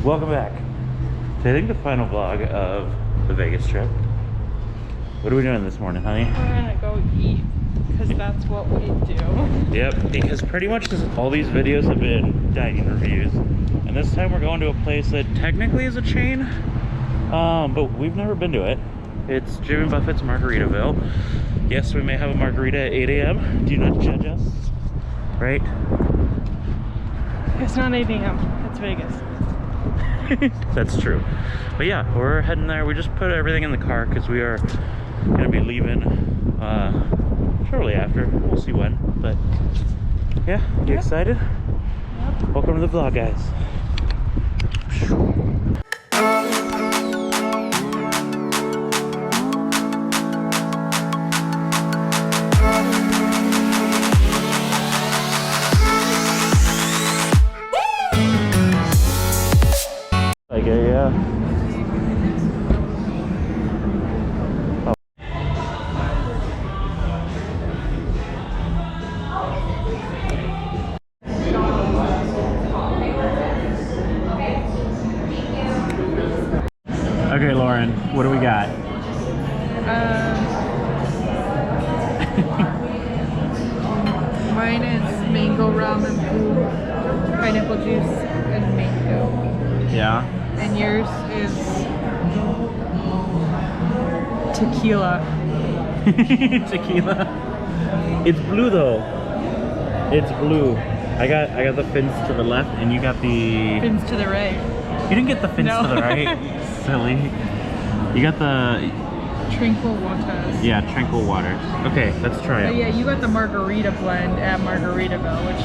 Welcome back to, I think, the final vlog of the Vegas trip. What are we doing this morning, honey? We're gonna go eat, because that's what we do. Yep, because pretty much all these videos have been dining reviews. And this time we're going to a place that technically is a chain, but we've never been to it. It's Jimmy Buffett's Margaritaville. Yes, we may have a margarita at 8 a.m. Do not judge us, right? It's not 8 a.m. It's Vegas. That's true. But yeah, we're heading there. We just put everything in the car because we are going to be leaving shortly after. We'll see when. But yeah, you excited? Yep. Welcome to the vlog, guys. Yeah. Oh. Okay, Lauren, what do we got? Mine is mango ramen food, pineapple juice, and mango. Yeah. And yours is tequila. Tequila. It's blue though. It's blue. I got the fins to the left, and you got the Fins to the right. You didn't get the fins No. to the right. Silly. You got the Tranquil waters. yeah, tranquil waters. Okay, let's try But it. yeah, you got the margarita blend at Margaritaville, which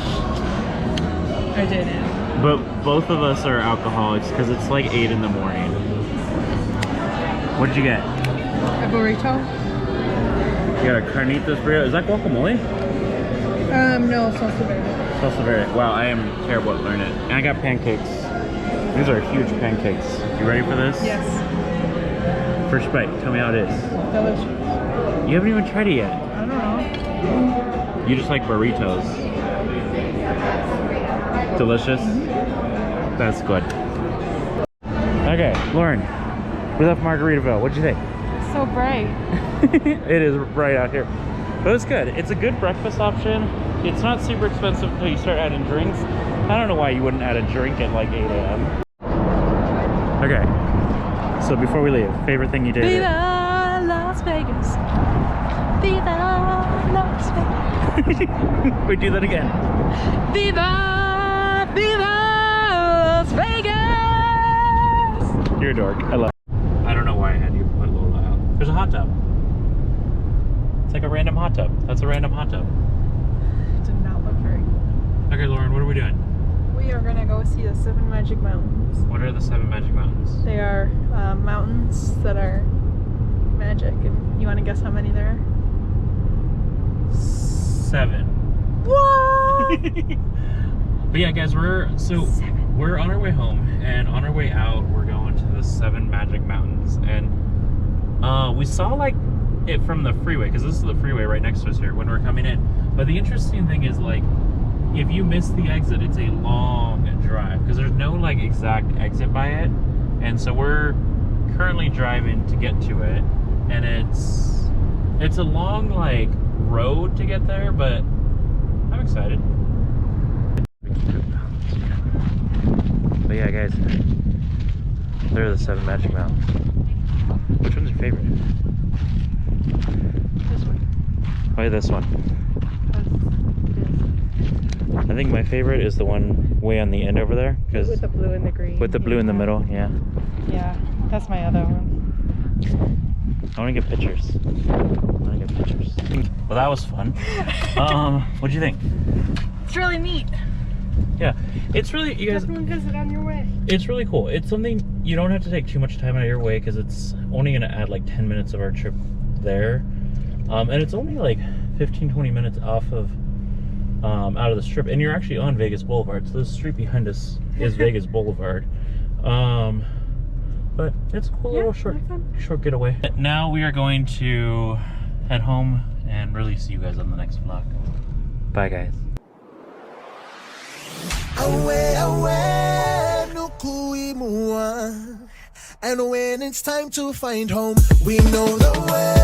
I didn't. But both of us are alcoholics because it's like 8 in the morning. What did you get? A burrito? You got a carnitas burrito. Is that guacamole? No, salsa verde. Salsa verde. Wow, I am terrible at learning it. And I got pancakes. These are huge pancakes. You ready for this? Yes. First bite. Tell me how it is. Delicious. You haven't even tried it yet. I don't know. You just like burritos. Delicious? Mm-hmm. That's good. Okay, Lauren, we left Margaritaville. What'd you think? So bright. It is bright out here. But it's good. It's a good breakfast option. It's not super expensive until you start adding drinks. I don't know why you wouldn't add a drink at like 8 a.m. Okay, so before we leave, favorite thing you did? Viva Las Vegas. Viva Las Vegas. We do that again. Viva, Viva Las Vegas. You're a dork. I love it. I don't know why I had you put Lola out. There's a hot tub. It's like a random hot tub. That's a random hot tub. Did not look very cool. Okay, Lauren, what are we doing? We are gonna go see the 7 Magic Mountains. What are the 7 magic mountains? They are mountains that are magic, and you want to guess how many there are? 7. What? But yeah, guys, we're on our way home, and on our way out, we're going to the 7 magic mountains, and we saw like it from the freeway, because this is the freeway right next to us here when we're coming in. But the interesting thing is, like, if you miss the exit, it's a long drive because there's no like exact exit by it, and so we're currently driving to get to it, and it's a long like road to get there, but I'm excited. But yeah, guys, there are the 7 magic mountains. Which one's your favorite? This one. Why this one? I think my favorite is the one way on the end over there, because With the blue and the green. with the blue in the middle. Yeah, Yeah, that's my other one. I want to get pictures. Well, that was fun. What'd you think? It's really neat. Yeah, it's really, you guys, Definitely visit on your way. it's really cool. It's something you don't have to take too much time out of your way, because it's only going to add like 10 minutes of our trip there, and it's only like 15-20 minutes off of out of the strip, and you're actually on Vegas Boulevard, so the street behind us is Vegas Boulevard. But it's a cool little short getaway. Now we are going to head home and really see you guys on the next vlog. Bye, guys. And when it's time to find home, we know the way.